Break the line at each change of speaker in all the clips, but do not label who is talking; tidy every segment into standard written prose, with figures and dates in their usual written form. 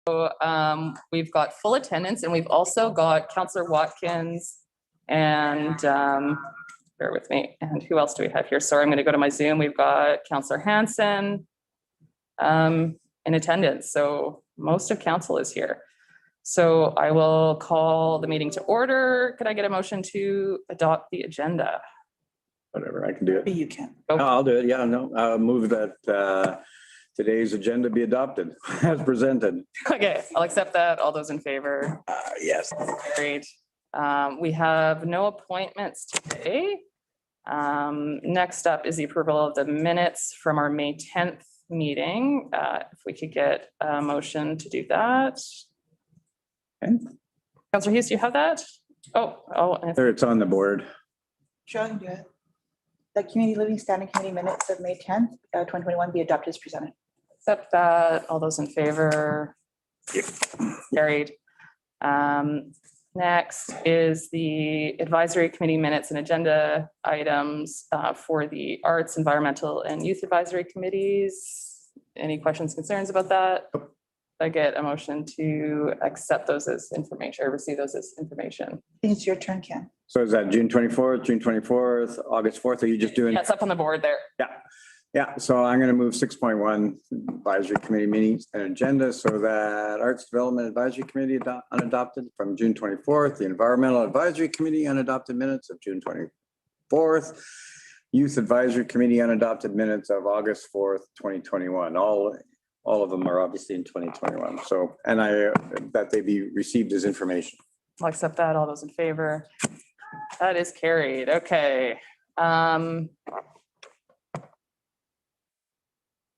So we've got full attendance, and we've also got Councillor Watkins and bear with me. And who else do we have here? Sorry, I'm going to go to my Zoom. We've got Councillor Hansen in attendance. So most of council is here. So I will call the meeting to order. Could I get a motion to adopt the agenda?
Whatever, I can do it.
You can.
No, I'll do it. Yeah, no, I'll move that today's agenda be adopted as presented.
Okay, I'll accept that. All those in favor?
Yes.
Great. We have no appointments today. Next up is the approval of the minutes from our May 10th meeting. If we could get a motion to do that.
Okay.
Councillor Hughes, do you have that? Oh,
There, it's on the board.
Sure, I can do it. The Community Living Standing Committee minutes of May 10th, 2021 be adopted as presented.
accept that. All those in favor? Carried. Next is the advisory committee minutes and agenda items for the arts, environmental, and youth advisory committees. Any questions, concerns about that? I get a motion to accept those as information or receive those as information.
I think it's your turn, Ken.
So is that June 24th, June 24th, August 4th? Are you just doing?
Yeah, it's up on the board there.
Yeah, so I'm going to move 6.1 advisory committee meetings and agenda so that Arts Development Advisory Committee unadopted from June 24th, the Environmental Advisory Committee unadopted minutes of June 24th, Youth Advisory Committee unadopted minutes of August 4th, 2021. All of them are obviously in 2021. So, and that they be received as information.
I'll accept that. All those in favor? That is carried. Okay.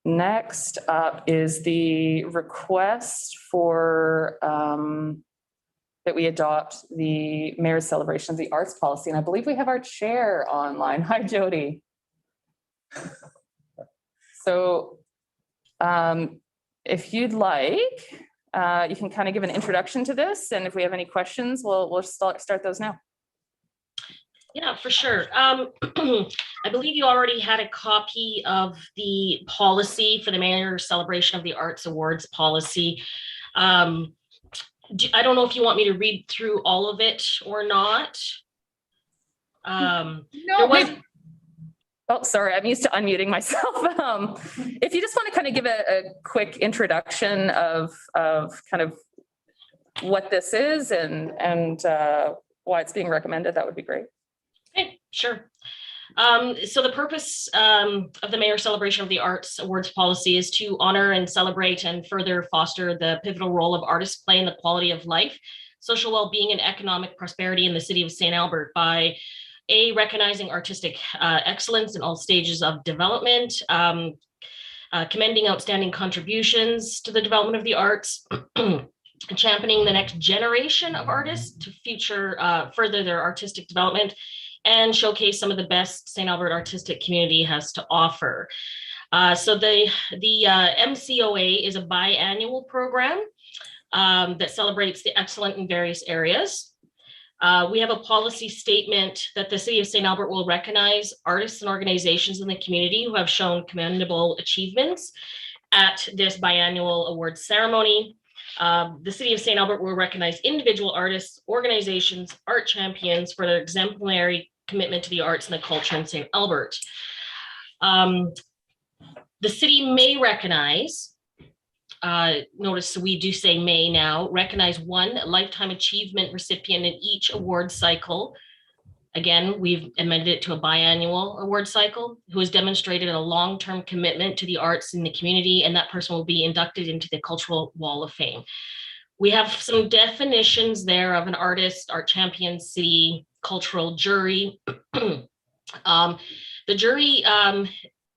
Next up is the request for that we adopt the mayor's celebration of the arts policy. And I believe we have our chair online. Hi, Jody. So if you'd like, you can kind of give an introduction to this. And if we have any questions, we'll start those now.
Yeah, for sure. I believe you already had a copy of the policy for the mayor's celebration of the arts awards policy. I don't know if you want me to read through all of it or not.
No, oh, sorry, I'm used to unmuting myself. If you just want to kind of give a quick introduction of kind of what this is and why it's being recommended, that would be great.
Okay, sure. So the purpose of the Mayor's Celebration of the Arts Awards policy is to honor and celebrate and further foster the pivotal role of artists play in the quality of life, social well-being, and economic prosperity in the city of St. Albert by recognizing artistic excellence in all stages of development, commending outstanding contributions to the development of the arts, championing the next generation of artists to further their artistic development, and showcase some of the best St. Albert artistic community has to offer. So the MCOA is a biannual program that celebrates the excellent in various areas. We have a policy statement that the city of St. Albert will recognize artists and organizations in the community who have shown commendable achievements at this biannual awards ceremony. The city of St. Albert will recognize individual artists, organizations, art champions for their exemplary commitment to the arts and the culture in St. Albert. The city may recognize, notice we do say may now, recognize one lifetime achievement recipient in each award cycle Again, we've amended it to a biannual award cycle, who has demonstrated a long-term commitment to the arts in the community, and that person will be inducted into the Cultural Wall of Fame. We have some definitions there of an artist, art champion, city, cultural jury. The jury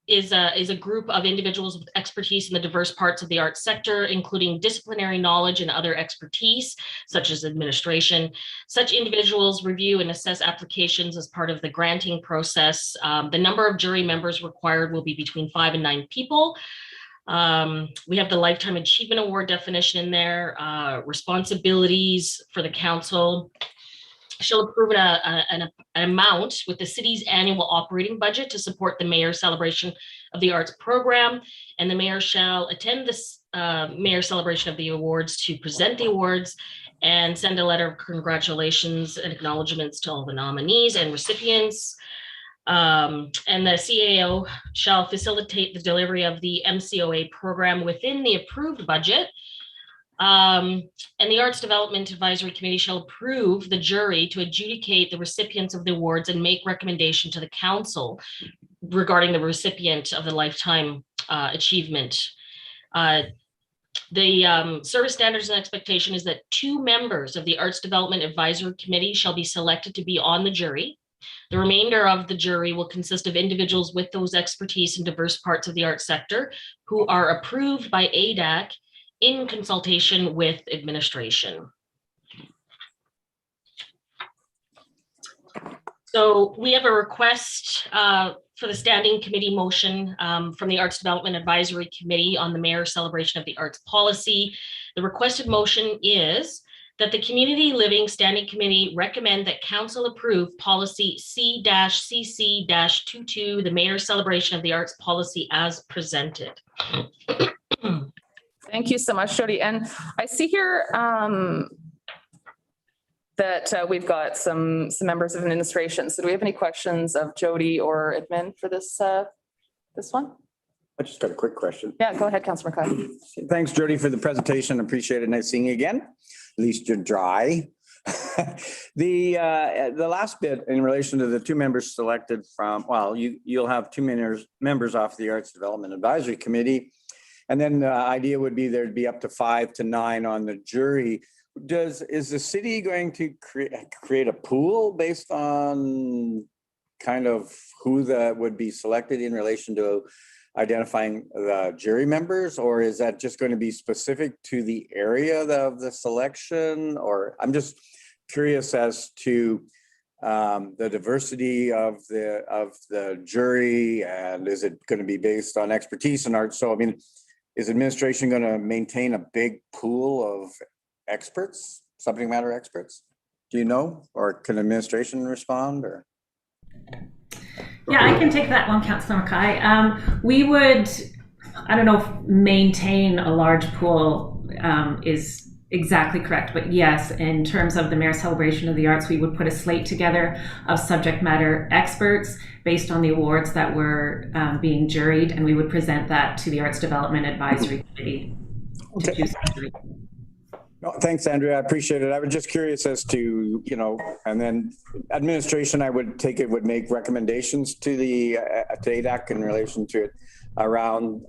is a group of individuals with expertise in the diverse parts of the arts sector, including disciplinary knowledge and other expertise, such as administration. Such individuals review and assess applications as part of the granting process. The number of jury members required will be between 5 and 9 people. We have the Lifetime Achievement Award definition in there, responsibilities for the council. Shall approve an amount with the city's annual operating budget to support the mayor's celebration of the arts program, and the mayor shall attend this mayor celebration of the awards to present the awards and send a letter of congratulations and acknowledgements to all the nominees and recipients. And the CAO shall facilitate the delivery of the MCOA program within the approved budget. And the Arts Development Advisory Committee shall approve the jury to adjudicate the recipients of the awards and make recommendation to the council regarding the recipient of the Lifetime Achievement. The service standards and expectation is that 2 members of the Arts Development Advisory Committee shall be selected to be on the jury. The remainder of the jury will consist of individuals with those expertise in diverse parts of the arts sector who are approved by ADAC in consultation with administration. So we have a request for the standing committee motion from the Arts Development Advisory Committee on the Mayor's Celebration of the Arts Policy. The requested motion is that the Community Living Standing Committee recommend that council approve policy C-CC-22, the Mayor's Celebration of the Arts Policy as presented.
Thank you so much, Jody. And I see here that we've got some members of administration. So do we have any questions of Jody or admin for this one?
I just got a quick question.
Yeah, go ahead, Councillor McCay.
Thanks, Jody, for the presentation. Appreciate it. Nice seeing you again. At least you're dry. The last bit in relation to the 2 members selected from, well, you'll have 2 members off the Arts Development Advisory Committee. And then the idea would be there'd be up to 5 to 9 on the jury. Is the city going to create a pool based on kind of who that would be selected in relation to identifying the jury members, or is that just going to be specific to the area of the selection? Or I'm just curious as to the diversity of the jury, and is it going to be based on expertise in art? So I mean, is administration going to maintain a big pool of experts, subject matter experts? Do you know, or can administration respond? Or
yeah, I can take that one, Councillor McKay. We would, I don't know if maintain a large pool is exactly correct, but yes, in terms of the Mayor's Celebration of the Arts, we would put a slate together of subject matter experts based on the awards that were being juried, and we would present that to the Arts Development Advisory Committee.
Okay. No, thanks, Andrea. I appreciate it. I was just curious as to, and then administration, I would take it, would make recommendations to the to ADAC in relation to it around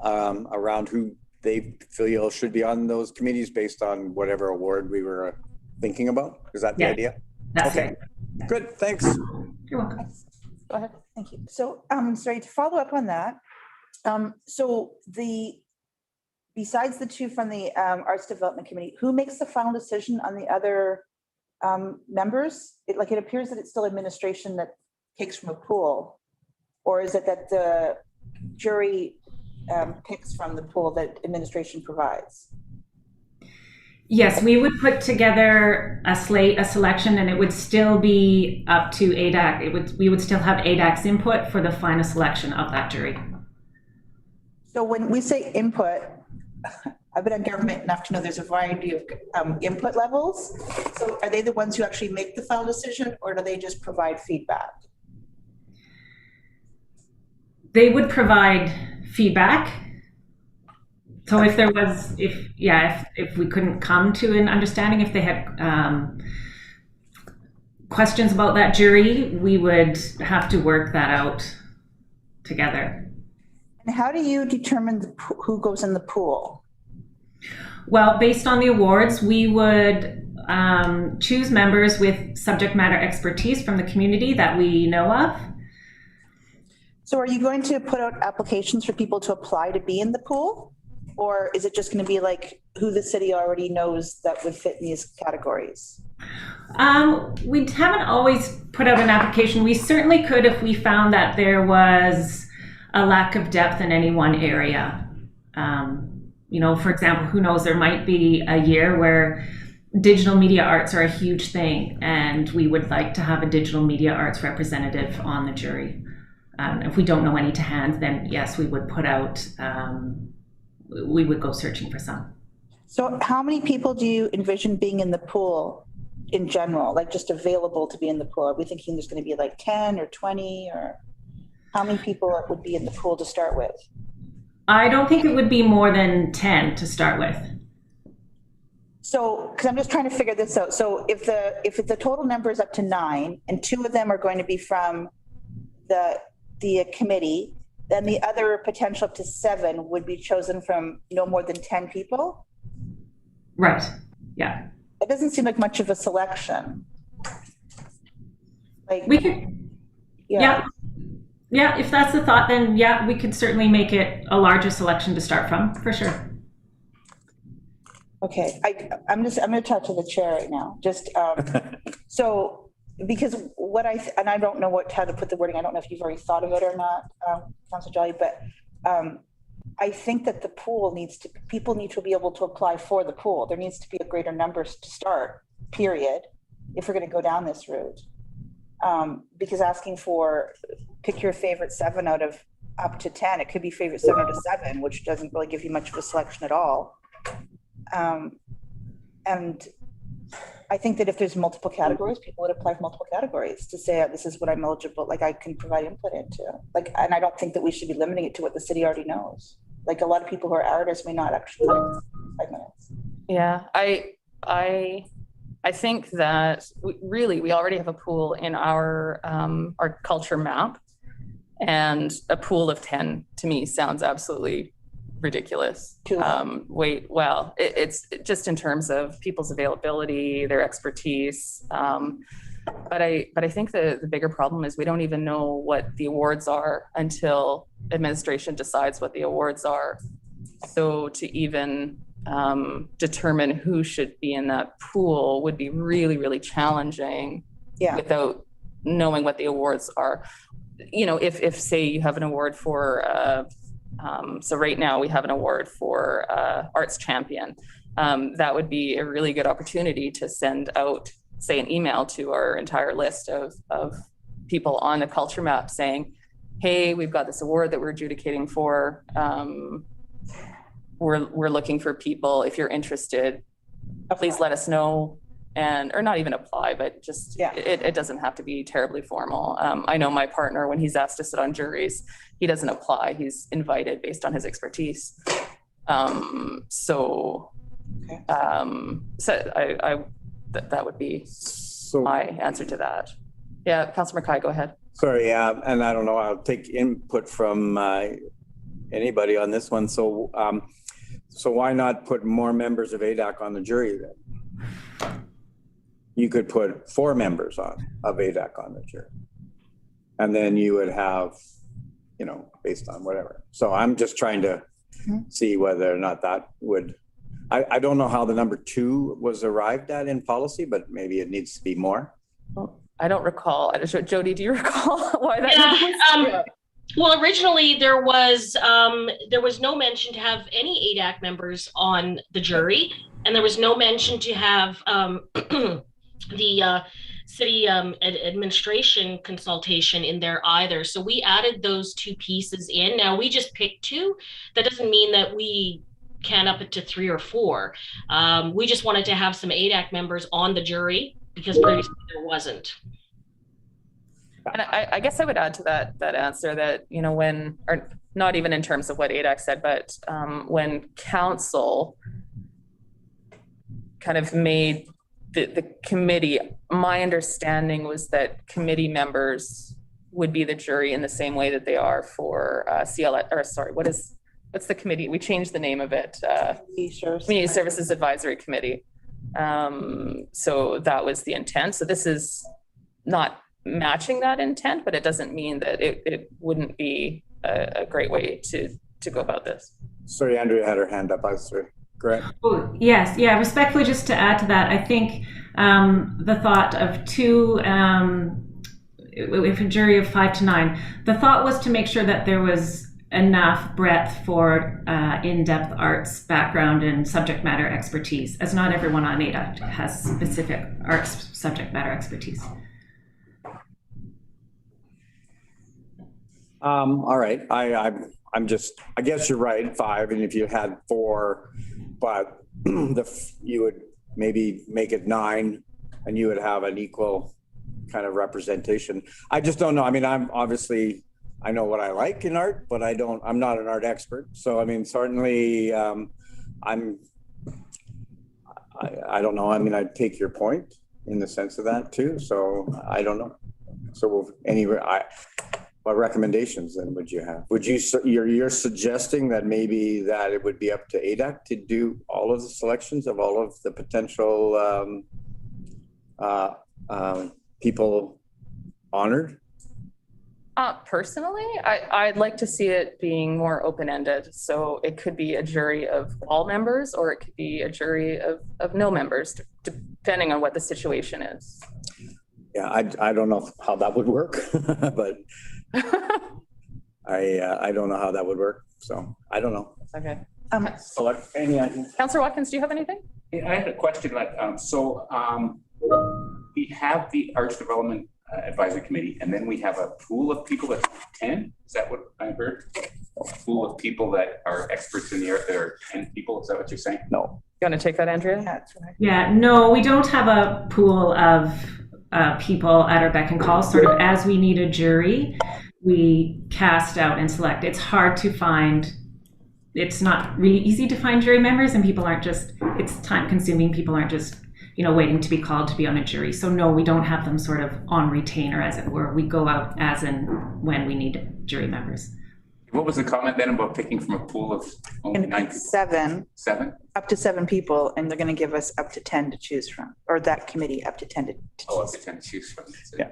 who they feel should be on those committees based on whatever award we were thinking about. Is that the idea?
That's
okay.
It.
Good. Thanks.
You're welcome.
Go ahead. Thank you. So, sorry, to follow up on that. So besides the 2 from the Arts Development Committee, who makes the final decision on the other members? It appears that it's still administration that takes from a pool, or is it that the jury picks from the pool that administration provides?
Yes, we would put together a slate, a selection, and it would still be up to ADAC. We would still have ADAC's input for the final selection of that jury.
So when we say input, I've been in government enough to know there's a variety of input levels. So are they the ones who actually make the final decision, or do they just provide feedback?
They would provide feedback. So if there was, if we couldn't come to an understanding, if they had questions about that jury, we would have to work that out together.
And how do you determine who goes in the pool?
Well, based on the awards, we would choose members with subject matter expertise from the community that we know of.
So are you going to put out applications for people to apply to be in the pool? Or is it just going to be like who the city already knows that would fit in these categories?
We haven't always put out an application. We certainly could if we found that there was a lack of depth in any one area. You know, for example, who knows, there might be a year where digital media arts are a huge thing, and we would like to have a digital media arts representative on the jury. If we don't know any to hand, then yes, we would put out, we would go searching for some.
So how many people do you envision being in the pool in general, like just available to be in the pool? Are we thinking there's going to be like 10 or 20, or how many people would be in the pool to start with?
I don't think it would be more than 10 to start with.
So, because I'm just trying to figure this out. So if the total number is up to 9 and 2 of them are going to be from the committee, then the other potential up to 7 would be chosen from no more than 10 people?
Right, yeah.
It doesn't seem like much of a selection. Like,
We could, yeah. Yeah, if that's the thought, then yeah, we could certainly make it a larger selection to start from, for sure.
Okay, I'm going to talk to the chair right now. Just so, because and I don't know how to put the wording. I don't know if you've already thought of it or not, Councilor Jolly, but I think that the pool people need to be able to apply for the pool. There needs to be a greater numbers to start, period, if we're going to go down this route. Because asking for pick your favorite 7 out of up to 10, it could be favorite 7 out of 7, which doesn't really give you much of a selection at all. And I think that if there's multiple categories, people would apply for multiple categories to say, this is what I'm eligible, like I can provide input into. Like, and I don't think that we should be limiting it to what the city already knows. Like a lot of people who are artists may not actually like 5 minutes.
Yeah, I think that we already have a pool in our culture map, and a pool of 10 to me sounds absolutely ridiculous. It's just in terms of people's availability, their expertise. But I think the bigger problem is we don't even know what the awards are until administration decides what the awards are. So to even determine who should be in that pool would be really, really challenging without knowing what the awards are. You know, if say you have an award for, so right now we have an award for Arts Champion, that would be a really good opportunity to send out, say, an email to our entire list of people on the culture map saying, hey, we've got this award that we're adjudicating for. We're looking for people. If you're interested, please let us know. Or not even apply, but just, it doesn't have to be terribly formal. I know my partner, when he's asked to sit on juries, he doesn't apply. He's invited based on his expertise. That would be my answer to that. Yeah, Councilor Mackay, go ahead.
Sorry, and I don't know, I'll take input from anybody on this one. So why not put more members of ADAC on the jury then? You could put 4 members of ADAC on the jury. And then you would have, based on whatever. So I'm just trying to see whether or not that would, I don't know how the number 2 was arrived at in policy, but maybe it needs to be more.
I don't recall. Jody, do you recall why that?
Well, originally there was no mention to have any ADAC members on the jury, and there was no mention to have the city administration consultation in there either. So we added those 2 pieces in. Now we just picked 2. That doesn't mean that we can up it to 3 or 4. We just wanted to have some ADAC members on the jury because previously there wasn't.
And I guess I would add to that answer that, when, or not even in terms of what ADAC said, but when council kind of made the committee, my understanding was that committee members would be the jury in the same way that they are for what's the committee? We changed the name of it. Community Services Advisory Committee. So that was the intent. So this is not matching that intent, but it doesn't mean that it wouldn't be a great way to go about this.
Sorry, Andrea had her hand up. I was correct.
Oh, yes. Yeah. Respectfully, just to add to that, I think the thought of two, if a jury of 5 to 9, the thought was to make sure that there was enough breadth for in-depth arts background and subject matter expertise, as not everyone on ADAC has specific arts subject matter expertise.
All right. I guess you're right, 5, and if you had 4, but you would maybe make it 9 and you would have an equal kind of representation. I just don't know. I mean, I know what I like in art, but I'm not an art expert. So, I mean, certainly I don't know. I mean, I take your point in the sense of that too. So I don't know. So what recommendations then would you have? You're suggesting that maybe that it would be up to ADAC to do all of the selections of all of the potential people honored?
Personally, I'd like to see it being more open-ended. So it could be a jury of all members, or it could be a jury of no members, depending on what the situation is.
Yeah, I don't know how that would work, but I don't know how that would work. So I don't know.
Okay.
Councillor
Watkins, do you have anything?
I had a question. We have the Arts Development Advisory Committee, and then we have a pool of people that's 10. Is that what I heard? A pool of people that are experts in the art that are 10 people. Is that what you're saying?
No.
You want to take that, Andrea?
That's right.
Yeah, no, we don't have a pool of people at our beck and call. Sort of as we need a jury, we cast out and select. It's hard to find. It's not really easy to find jury members, and people aren't just, it's time consuming. People aren't just, waiting to be called to be on a jury. So no, we don't have them sort of on retainer, as it were. We go out as and when we need jury members.
What was the comment then about picking from a pool of only 9 people?
7.
7?
Up to 7 people, and they're going to give us up to 10 to choose from, or that committee up to 10 to
Oh, up
choose.
to 10 to choose from.
Yeah.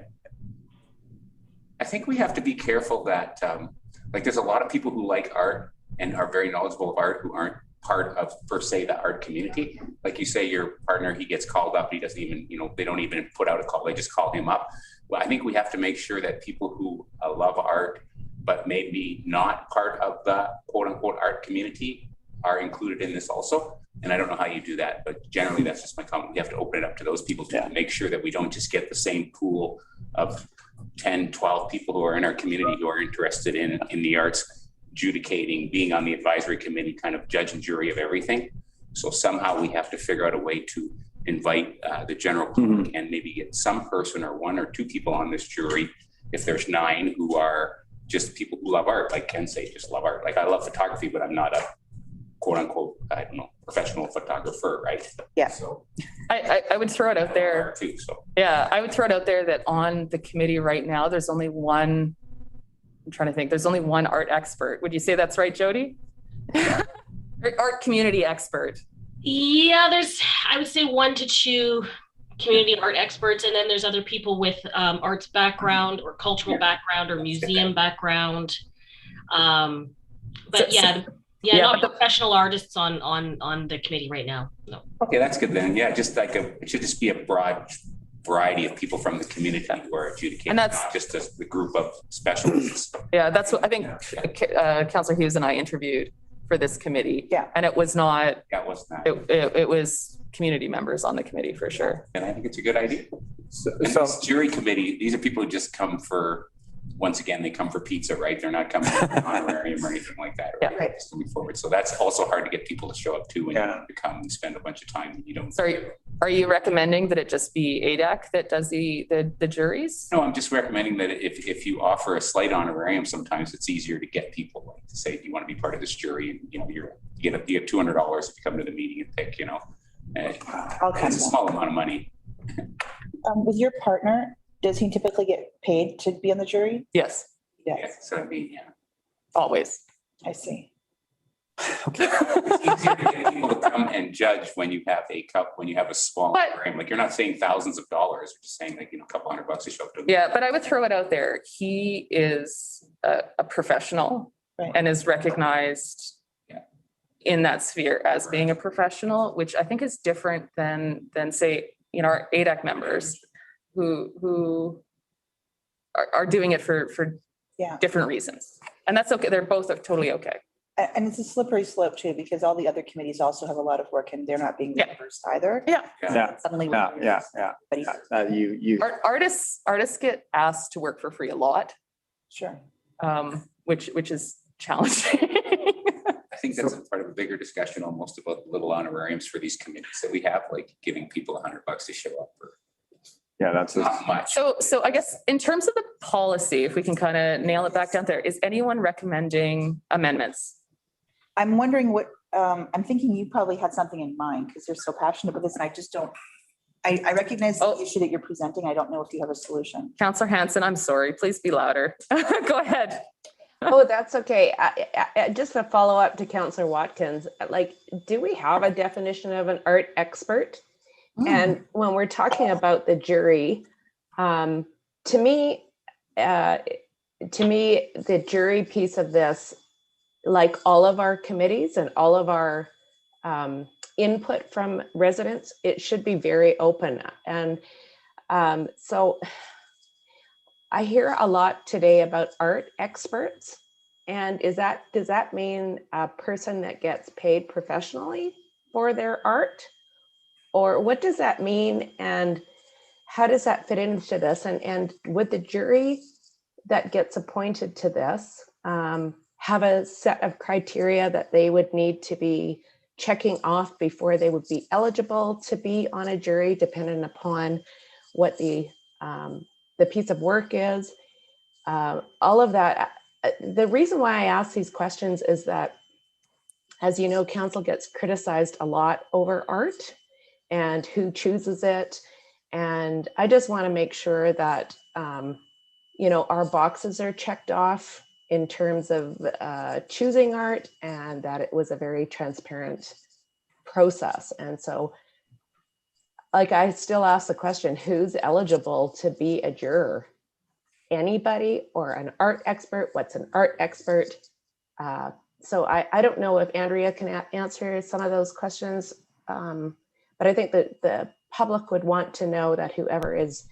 I think we have to be careful that, there's a lot of people who like art and are very knowledgeable of art who aren't part of, per se, the art community. Like you say, your partner, he gets called up, he doesn't even, they don't even put out a call, they just call him up. Well, I think we have to make sure that people who love art, but maybe not part of the quote unquote art community, are included in this also. And I don't know how you do that, but generally that's just my comment. We have to open it up to those people to make sure that we don't just get the same pool of 10, 12 people who are in our community who are interested in the arts, adjudicating, being on the advisory committee, kind of judge and jury of everything. So somehow we have to figure out a way to invite the general public and maybe get some person or 1 or 2 people on this jury. If there's 9 who are just people who love art, like Ken say, just love art. Like I love photography, but I'm not a quote unquote, I don't know, professional photographer, right?
Yeah.
So
I would throw it out there.
Too, so.
Yeah, I would throw it out there that on the committee right now, there's only one. I'm trying to think. There's only one art expert. Would you say that's right, Jody? Art community expert.
Yeah, I would say 1 to 2 community art experts, and then there's other people with arts background or cultural background or museum background. But not professional artists on the committee right now. No.
Okay, that's good then. Yeah, just like it should just be a broad variety of people from the community who are adjudicating,
and that's
not just the group of specialists.
Yeah, that's what I think. Councillor Hughes and I interviewed for this committee.
Yeah,
and it was not.
That was not.
It was community members on the committee for sure.
And I think it's a good idea. So this jury committee, these are people who just come for. Once again, they come for pizza, right? They're not coming for an honorarium or anything like that, right?
Yeah.
Right.
Just moving forward. So that's also hard to get people to show up to when you want to come and spend a bunch of time that you don't.
Sorry, are you recommending that it just be ADAC that does the juries?
No, I'm just recommending that if you offer a slight honorarium, sometimes it's easier to get people like to say, do you want to be part of this jury? And you get $200 if you come to the meeting and pick,
Okay.
It's a small amount of money.
With your partner, does he typically get paid to be on the jury?
Yes,
Yes,
Yeah, so I mean, yeah.
always.
I see.
It's easier to get people to come and judge when you have a small
But-
frame. Like, you're not saying thousands of dollars, you're just saying like, a couple $100 to show up to.
Yeah, but I would throw it out there. He is a professional
Right.
and is recognized
Yeah.
in that sphere as being a professional, which I think is different than say, our ADAC members who are doing it for
Yeah.
different reasons. And that's okay. They're both totally okay.
And it's a slippery slope too, because all the other committees also have a lot of work and they're not being
Yeah.
reimbursed either.
Yeah,
Suddenly.
yeah.
Everybody-
You,
Artists get asked to work for free a lot,
Sure.
which is challenging.
I think that's a part of a bigger discussion almost about little honorariums for these committees that we have, like giving people $100 to show up for
yeah, that's,
not much.
So I guess in terms of the policy, if we can kind of nail it back down there, is anyone recommending amendments?
I'm wondering what, I'm thinking you probably had something in mind because you're so passionate about this and I just don't, I recognize the
Oh.
issue that you're presenting. I don't know if you have a solution.
Counselor Hanson, I'm sorry, please be louder. Go ahead.
Oh, that's okay. Just a follow up to Counselor Watkins, like, do we have a definition of an art expert? And when we're talking about the jury, to me, the jury piece of this, like all of our committees and all of our input from residents, it should be very open. And so I hear a lot today about art experts. And does that mean a person that gets paid professionally for their art? Or what does that mean? And how does that fit into this? And would the jury that gets appointed to this have a set of criteria that they would need to be checking off before they would be eligible to be on a jury, depending upon what the piece of work is? All of that. The reason why I ask these questions is that, as you know, council gets criticized a lot over art and who chooses it. And I just want to make sure that, our boxes are checked off in terms of choosing art and that it was a very transparent process. And so, like, I still ask the question, who's eligible to be a juror? Anybody or an art expert? What's an art expert? So I don't know if Andrea can answer some of those questions, but I think that the public would want to know that whoever is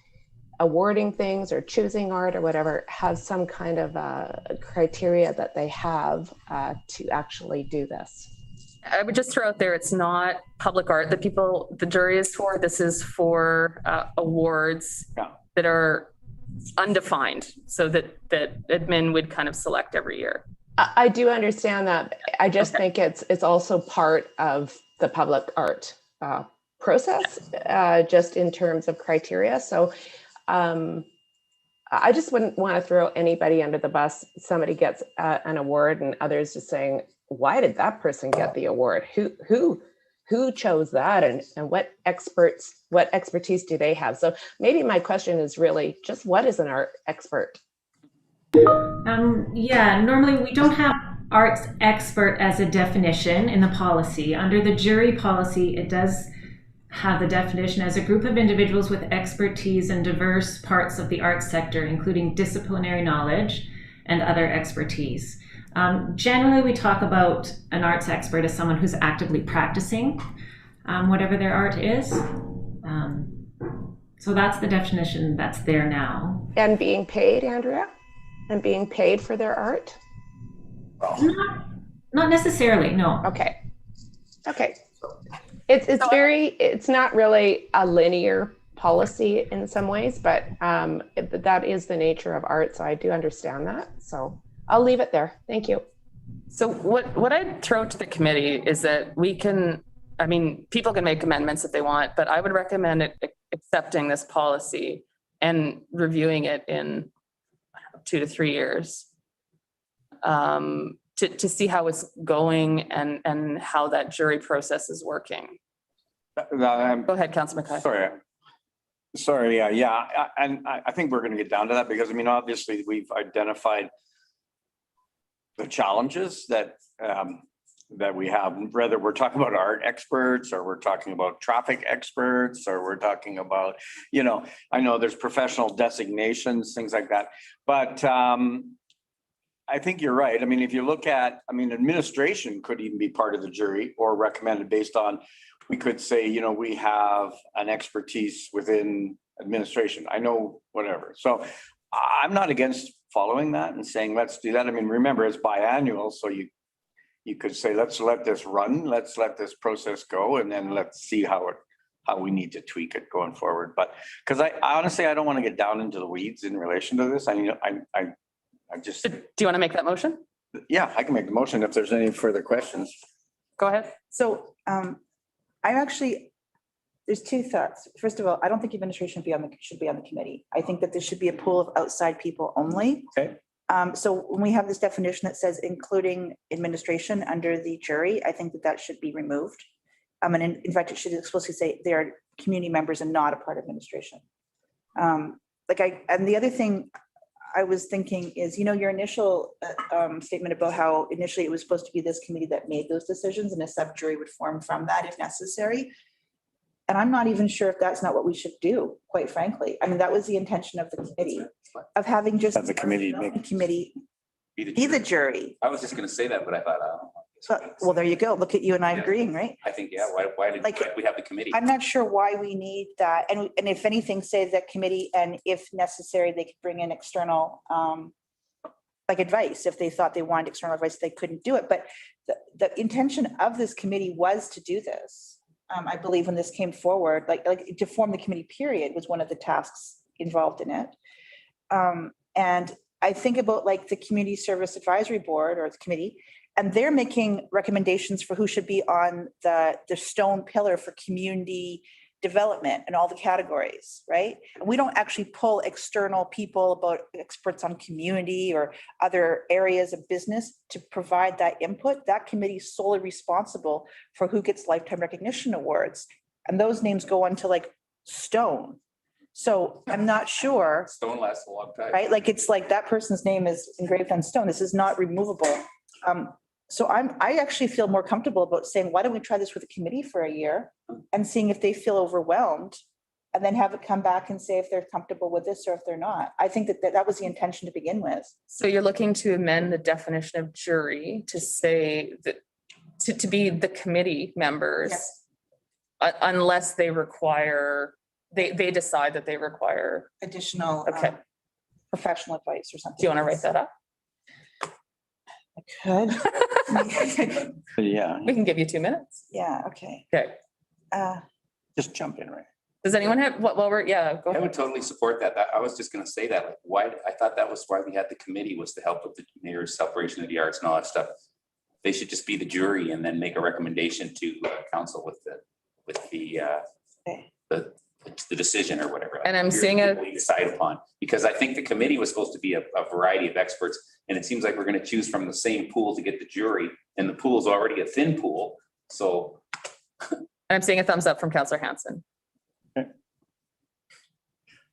awarding things or choosing art or whatever has some kind of criteria that they have to actually do this.
I would just throw out there, it's not public art that the jury is for. This is for awards that are undefined, so that admin would kind of select every year.
I do understand that. I just think it's also part of the public art process, just in terms of criteria. So I just wouldn't want to throw anybody under the bus. Somebody gets an award and others just saying, why did that person get the award? Who chose that, and what expertise do they have? So maybe my question is really just, what is an art expert?
Yeah, normally we don't have arts expert as a definition in the policy. Under the jury policy, it does have the definition as a group of individuals with expertise in diverse parts of the arts sector, including disciplinary knowledge and other expertise. Generally, we talk about an arts expert as someone who's actively practicing whatever their art is. So that's the definition that's there now.
And being paid, Andrea? And being paid for their art?
Not necessarily, no.
Okay. It's not really a linear policy in some ways, but that is the nature of art. So I do understand that. So I'll leave it there. Thank you.
So what I'd throw to the committee is that people can make amendments if they want, but I would recommend accepting this policy and reviewing it in 2 to 3 years to see how it's going and how that jury process is working. Go ahead, Councillor McKay.
Sorry, I think we're gonna get down to that because, I mean, obviously, we've identified the challenges that we have, whether we're talking about art experts or we're talking about traffic experts, or we're talking about, you know, I know there's professional designations, things like that. But I think you're right. I mean, if you look at, I mean, administration could even be part of the jury or recommended based on, we could say, you know, we have an expertise within administration. I know, whatever. So I'm not against following that and saying, let's do that. I mean, remember, it's biannual, so you could say, let's let this run, let's let this process go, and then let's see how we need to tweak it going forward. But because I honestly, I don't want to get down into the weeds in relation to this. I mean, I just,
Do you want to make that motion?
yeah, I can make the motion if there's any further questions.
Go ahead.
So I'm actually, there's two thoughts. First of all, I don't think administration should be on the committee. I think that there should be a pool of outside people only.
Okay.
So when we have this definition that says including administration under the jury, I think that should be removed. And in fact, it should explicitly say they are community members and not a part of administration. And the other thing I was thinking is, you know, your initial statement about how initially it was supposed to be this committee that made those decisions and a sub-jury would form from that if necessary. And I'm not even sure if that's not what we should do, quite frankly. I mean, that was the intention of the committee, of having just
Have the committee
be the jury.
I was just gonna say that, but I thought,
Well, there you go. Look at you and I
Yeah.
agreeing, right?
I think, yeah, why did
Like-
we have the committee?
I'm not sure why we need that. And if anything, say that committee, and if necessary, they could bring in external like advice. If they thought they wanted external advice, they couldn't do it. But the intention of this committee was to do this. I believe when this came forward, like to form the committee period was one of the tasks involved in it. And I think about like the Community Service Advisory Board or the committee, and they're making recommendations for who should be on the stone pillar for community development and all the categories, right? And we don't actually pull external people about experts on community or other areas of business to provide that input. That committee is solely responsible for who gets lifetime recognition awards. And those names go on to like stone. So I'm not sure,
Stone lasts a long time.
right? Like it's like that person's name is engraved on stone. This is not removable. So I actually feel more comfortable about saying, why don't we try this with a committee for a year and seeing if they feel overwhelmed, and then have it come back and say if they're comfortable with this or if they're not. I think that was the intention to begin with.
So you're looking to amend the definition of jury to say that to be the committee members.
Yes.
Unless they require, they decide that they require.
Additional
Okay.
professional advice or something.
Do you want to write that up?
I could.
Yeah,
We can give you 2 minutes.
Yeah, okay.
Okay.
just jump in, right?
Does anyone have, go
I would
ahead.
totally support that. I was just gonna say that, like, why, I thought that was why we had the committee, was to help with the mayor's celebration of the arts and all that stuff. They should just be the jury and then make a recommendation to council with
Okay.
the decision or whatever.
And I'm
Here's
seeing
what we decide upon, because I think the committee was supposed to be a variety of experts, and it seems like we're gonna choose from the same pool to get the jury, and the pool is already a thin pool, so.
I'm seeing a thumbs up from Councillor Hanson.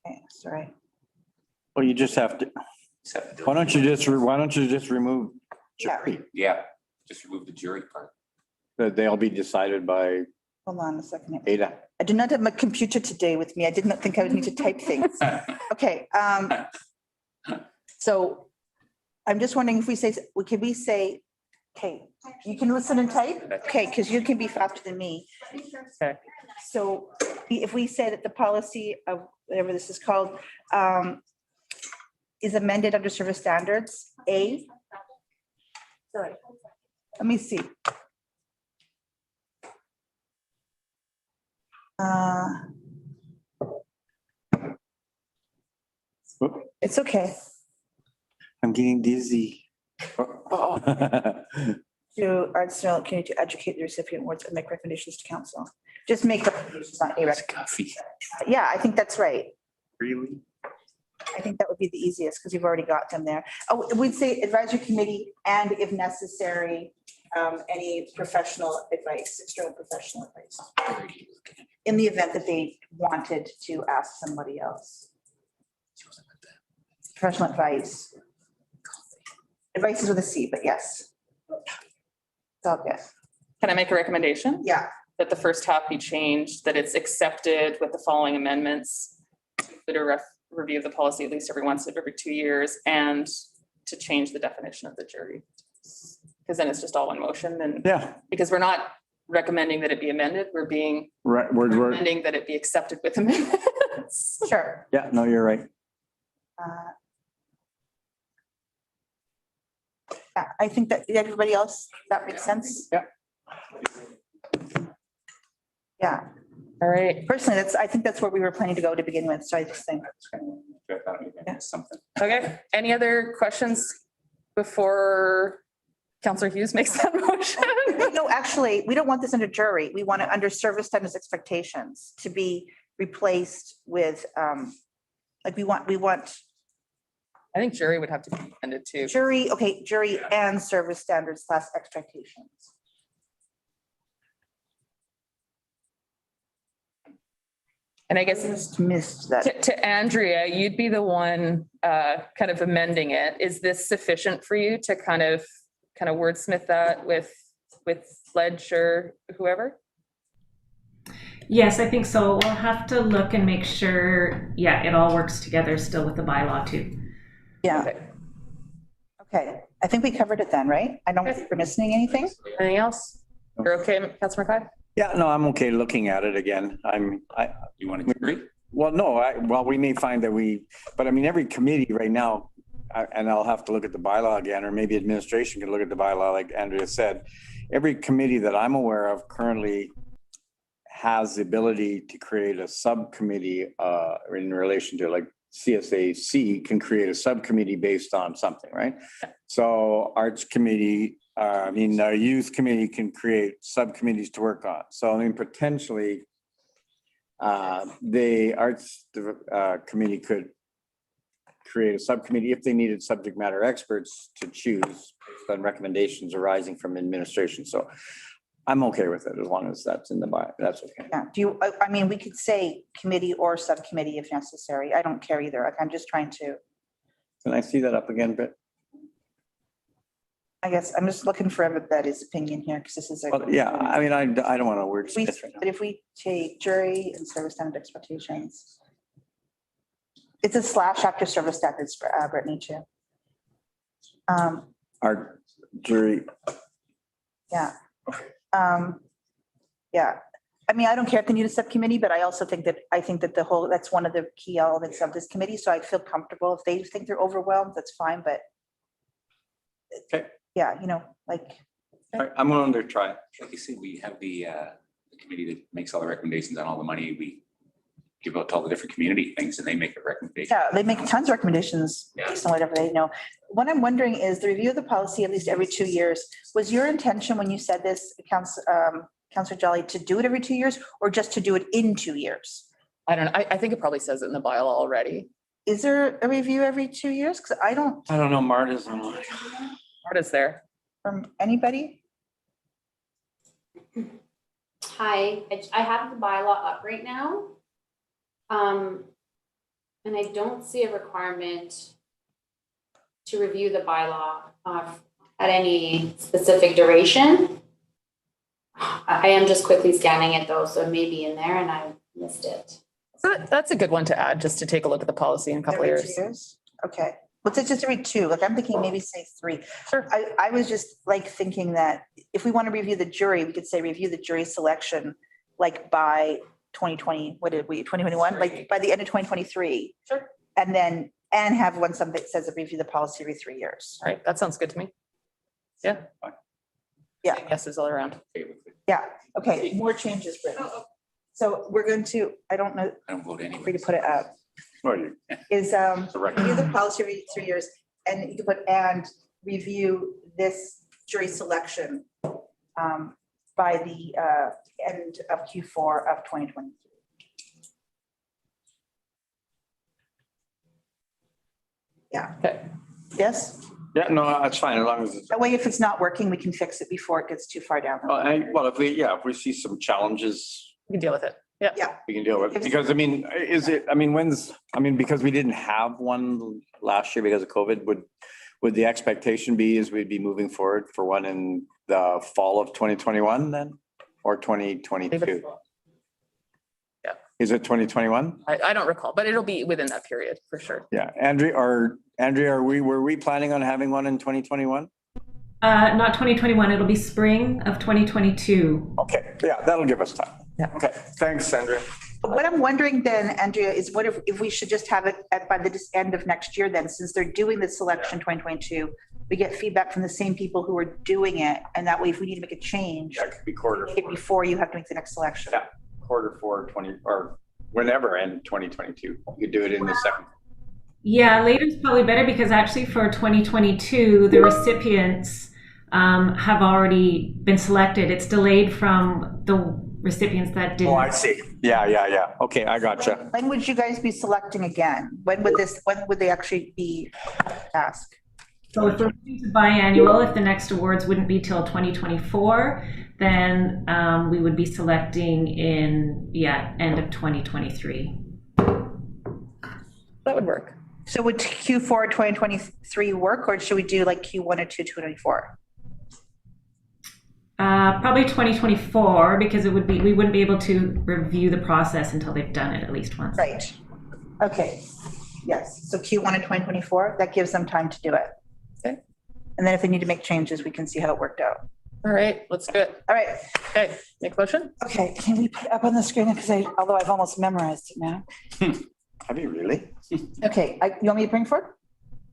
Okay, sorry.
Well, you just have to,
just have to do it.
why don't you just remove jury?
Yeah, just remove the jury part.
That they'll be decided by
Hold on a second.
Ada.
I did not have my computer today with me. I did not think I would need to type things. Okay. So I'm just wondering if we say, can we say, okay, you can listen and type? Okay, because you can be faster than me.
Okay.
So if we say that the policy of whatever this is called is amended under service standards, A. Sorry, let me see. It's okay.
I'm getting dizzy.
To arts development community to educate the recipient awards and make recommendations to council. Just make recommendations, not a recommendation. Yeah, I think that's right.
Really?
I think that would be the easiest because you've already got them there. Oh, we'd say advisory committee and if necessary, any professional advice, external professional advice, in the event that they wanted to ask somebody else. Professional advice. Advice is with a C, but yes. It's all good.
Can I make a recommendation?
Yeah,
That the first half be changed, that it's accepted with the following amendments. That a review of the policy at least once every 2 years, and to change the definition of the jury. Because then it's just all one motion, and
Yeah,
because we're not recommending that it be amended, we're
right, we're,
recommending that it be accepted with amendments.
sure.
yeah, no, you're right.
Yeah, I think that everybody else, that makes sense.
Yeah.
Yeah,
All right,
personally, I think that's where we were planning to go to begin with, so I just think.
I thought maybe I missed something.
okay. Any other questions before Counselor Hughes makes that motion?
No, actually, we don't want this under jury. We want it under service standards expectations to be replaced with, like, we want
I think jury would have to be amended too.
jury, okay, jury and service standards / expectations.
And I guess
Just missed that.
to Andrea, you'd be the one kind of amending it. Is this sufficient for you to kind of wordsmith that with Sledge or whoever?
Yes, I think so. We'll have to look and make sure, yeah, it all works together still with the bylaw too.
Yeah,
Okay.
okay. I think we covered it then, right? I don't think we're missing anything.
Anything else? You're okay, Councilor Mackay?
Yeah, no, I'm okay looking at it again.
You want to agree?
Well, no, well, we may find that but I mean, every committee right now, and I'll have to look at the bylaw again, or maybe administration can look at the bylaw, like Andrea said. Every committee that I'm aware of currently has the ability to create a subcommittee in relation to, like, CSAC can create a subcommittee based on something, right? So Arts Committee, our youth committee can create subcommittees to work on. So I mean, potentially, the Arts Committee could create a subcommittee if they needed subject matter experts to choose based on recommendations arising from administration. So I'm okay with it as long as that's in the bylaw. That's okay.
Yeah, I mean, we could say committee or subcommittee if necessary. I don't care either. Like, I'm just trying to,
Can I see that up again, Britt?
I guess, I'm just looking for everybody's opinion here, because this is a.
Well, yeah, I mean, I don't want to
We-
wordsmith right now.
But if we take jury and service standard expectations. It's a / after service standards, Brittany, too.
Our jury,
Yeah. Yeah, I mean, I don't care if they need a subcommittee, but I also think that, that's one of the key elements of this committee, so I feel comfortable. If they think they're overwhelmed, that's fine, but.
Okay.
Yeah, like,
I'm willing to try.
Like you said, we have the committee that makes all the recommendations on all the money we give out to all the different community things, and they make a recommendation.
yeah, they make tons of recommendations
Yeah.
based on whatever they know. What I'm wondering is the review of the policy at least every 2 years. Was your intention when you said this, Councillor Jolly, to do it every 2 years or just to do it in 2 years?
I don't know. I think it probably says it in the bylaw already.
Is there a review every 2 years? Because I don't,
I don't know, Marta's on.
What is there?
from anybody?
Hi, I have the bylaw up right now. And I don't see a requirement to review the bylaw at any specific duration. I am just quickly scanning it though, so it may be in there and I missed it.
That's a good one to add, just to take a look at the policy in a couple of
Every 2
years.
years? Okay. What's it, just every 2? Like, I'm thinking maybe say 3.
Sure.
I was just like thinking that if we want to review the jury, we could say review the jury selection, like by 2020, what did we, 2021, like by the end of 2023.
Sure.
And have one something that says review the policy every 3 years.
All right, that sounds good to me. Yeah.
Yeah.
Yeses all around.
Okay with it.
Yeah, okay, more changes, Brittany. So we're going to, I don't know,
I don't vote
free
anyway.
to put it up,
What are you?
is
It's a
review the
record.
policy every 3 years, and you can put, and review this jury selection by the end of Q4 of 2023. Yeah,
Okay.
yes,
Yeah, no, that's fine, as long as it's.
That way, if it's not working, we can fix it before it gets too far down.
Well, if we see some challenges,
We can deal with it. Yeah.
Yeah.
we can deal with it. Because I mean, because we didn't have one last year because of COVID, would the expectation be is we'd be moving forward for one in the fall of 2021 then? Or 2022?
Yeah.
Is it 2021?
I don't recall, but it'll be within that period for sure.
Yeah, Andrea, were we planning on having one in 2021?
Not 2021, it'll be spring of 2022.
Okay, yeah, that'll give us time.
Yeah.
Okay, thanks, Andrea.
What I'm wondering then, Andrea, is what if we should just have it by the end of next year then, since they're doing the selection 2022, we get feedback from the same people who are doing it, and that way if we need to make a change,
That could be quarter
make it
four,
before you have to make the next selection.
Yeah. quarter four, 20, or whenever in 2022. You could do it in the second.
Yeah, later is probably better because actually for 2022, the recipients have already been selected. It's delayed from the recipients that didn't.
Oh, I see. Yeah. Okay, I gotcha.
When would you guys be selecting again? When would they actually be asked?
So if we're moving to biannual, if the next awards wouldn't be till 2024, then we would be selecting in, end of 2023.
That would work.
So would Q4 2023 work, or should we do like Q1 or 2 2024?
Probably 2024 because we wouldn't be able to review the process until they've done it at least once.
Right. Okay. Yes. So Q1 of 2024, that gives them time to do it.
Okay.
And then if they need to make changes, we can see how it worked out.
All right, let's do it.
All right.
Okay, make a motion.
Okay. Can we put it up on the screen? Because although I've almost memorized it now.
Have you really?
Okay. You want me to bring forward?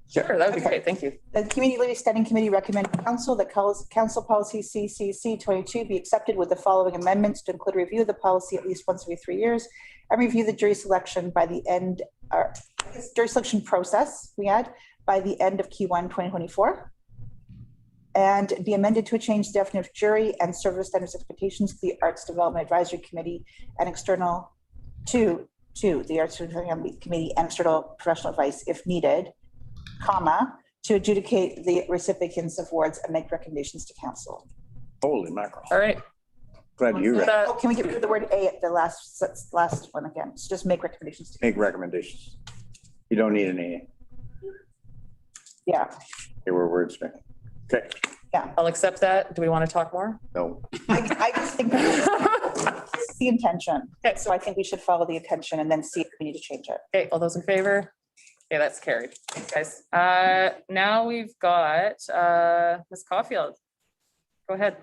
Sure, that would be great. Thank you.
The Community Living Standing Committee recommend council that council policy CCC 22 be accepted with the following amendments to include review of the policy at least once every 3 years and review the jury selection by the end, jury selection process we add by the end of Q1 2024. And be amended to change the definition of jury and service standards expectations to the Arts Development Advisory Committee and external to the Arts Development Committee and external professional advice if needed, comma, to adjudicate the recipients of awards and make recommendations to council.
Holy mackerel.
All right.
Glad you read.
Oh, can we get rid of the word A at the last one again? It's just make recommendations to.
Make recommendations. You don't need an A.
Yeah,
They were words. Okay,
I'll accept that. Do we want to talk more?
no.
I just think that's the intention.
Okay.
So I think we should follow the intention and then see if we need to change it.
Okay, all those in favor? Okay, that's carried. Thanks, guys. Now we've got Ms. Caulfield. Go ahead.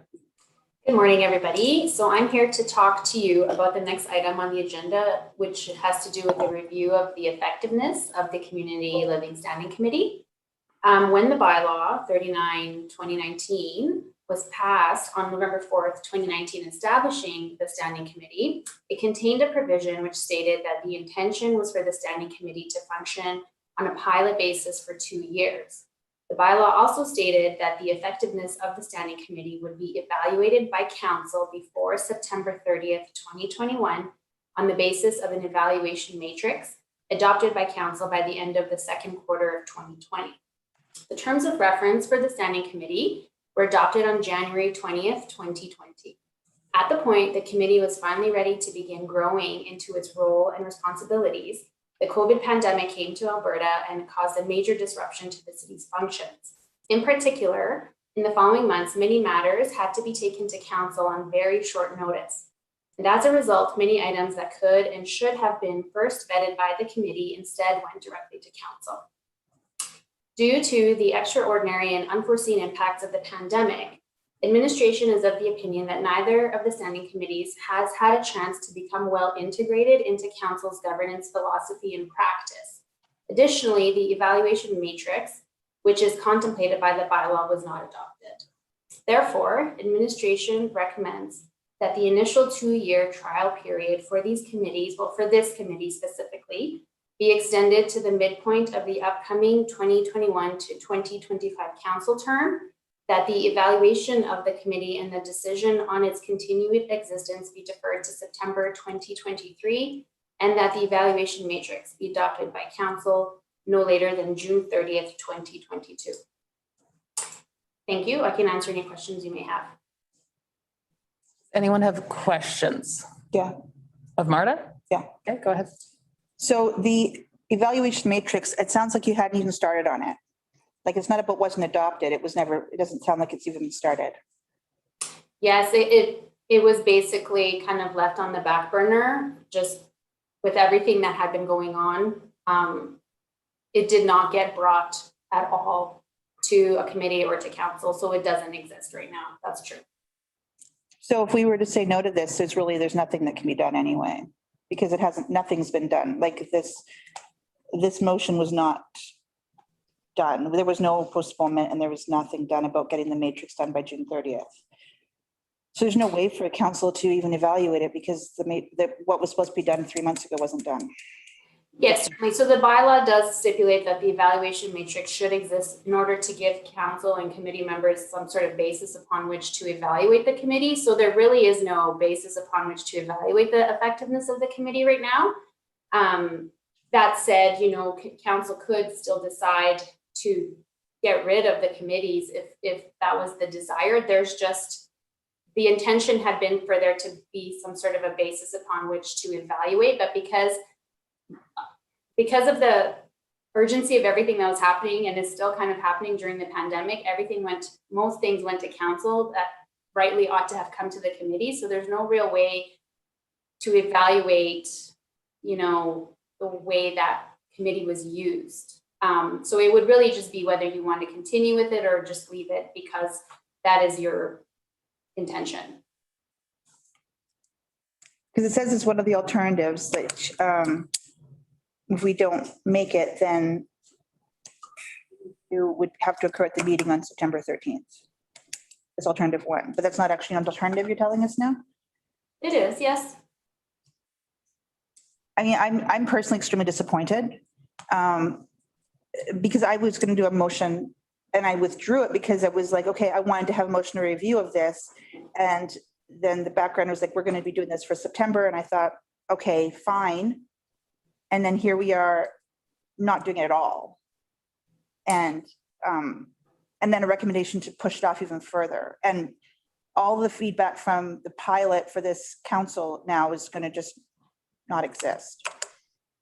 Good morning, everybody. So I'm here to talk to you about the next item on the agenda, which has to do with the review of the effectiveness of the Community Living Standing Committee. When the bylaw 39/2019 was passed on November 4th, 2019, establishing the standing committee, it contained a provision which stated that the intention was for the standing committee to function on a pilot basis for 2 years. The bylaw also stated that the effectiveness of the standing committee would be evaluated by council before September 30th, 2021 on the basis of an evaluation matrix adopted by council by the end of the second quarter of 2020. The terms of reference for the standing committee were adopted on January 20th, 2020. At the point the committee was finally ready to begin growing into its role and responsibilities, the COVID pandemic came to Alberta and caused a major disruption to the city's functions. In particular, in the following months, many matters had to be taken to council on very short notice. And as a result, many items that could and should have been first vetted by the committee instead went directly to council. Due to the extraordinary and unforeseen impacts of the pandemic, administration is of the opinion that neither of the standing committees has had a chance to become well integrated into council's governance philosophy and practice. Additionally, the evaluation matrix, which is contemplated by the bylaw, was not adopted. Therefore, administration recommends that the initial 2-year trial period for these committees, well, for this committee specifically, be extended to the midpoint of the upcoming 2021 to 2025 council term, that the evaluation of the committee and the decision on its continued existence be deferred to September 2023, and that the evaluation matrix be adopted by council no later than June 30th, 2022. Thank you. I can answer any questions you may have.
Anyone have questions
Yeah.
of Marta?
Yeah.
Okay, go ahead.
So the evaluation matrix, it sounds like you hadn't even started on it. Like it's not about wasn't adopted. It was never, it doesn't sound like it's even started.
Yes, it was basically kind of left on the back burner, just with everything that had been going on. It did not get brought at all to a committee or to council, so it doesn't exist right now. That's true.
So if we were to say no to this, there's nothing that can be done anyway, because it hasn't, nothing's been done. Like this motion was not done. There was no postponement and there was nothing done about getting the matrix done by June 30th. So there's no way for a council to even evaluate it because what was supposed to be done 3 months ago wasn't done.
Yes, certainly. So the bylaw does stipulate that the evaluation matrix should exist in order to give council and committee members some sort of basis upon which to evaluate the committee. So there really is no basis upon which to evaluate the effectiveness of the committee right now. That said, you know, council could still decide to get rid of the committees if that was the desire. There's just, the intention had been for there to be some sort of a basis upon which to evaluate, but because of the urgency of everything that was happening and is still kind of happening during the pandemic, most things went to council that rightly ought to have come to the committee. So there's no real way to evaluate, you know, the way that committee was used. So it would really just be whether you want to continue with it or just leave it because that is your intention.
Because it says it's one of the alternatives that if we don't make it, then you would have to occur at the meeting on September 13th. It's alternative one, but that's not actually an alternative you're telling us now?
It is, yes.
I mean, I'm personally extremely disappointed because I was going to do a motion and I withdrew it because it was like, okay, I wanted to have a motion to review of this. And then the background was like, we're going to be doing this for September. And I thought, okay, fine. And then here we are not doing it at all. And then a recommendation to push it off even further. And all the feedback from the pilot for this council now is going to just not exist.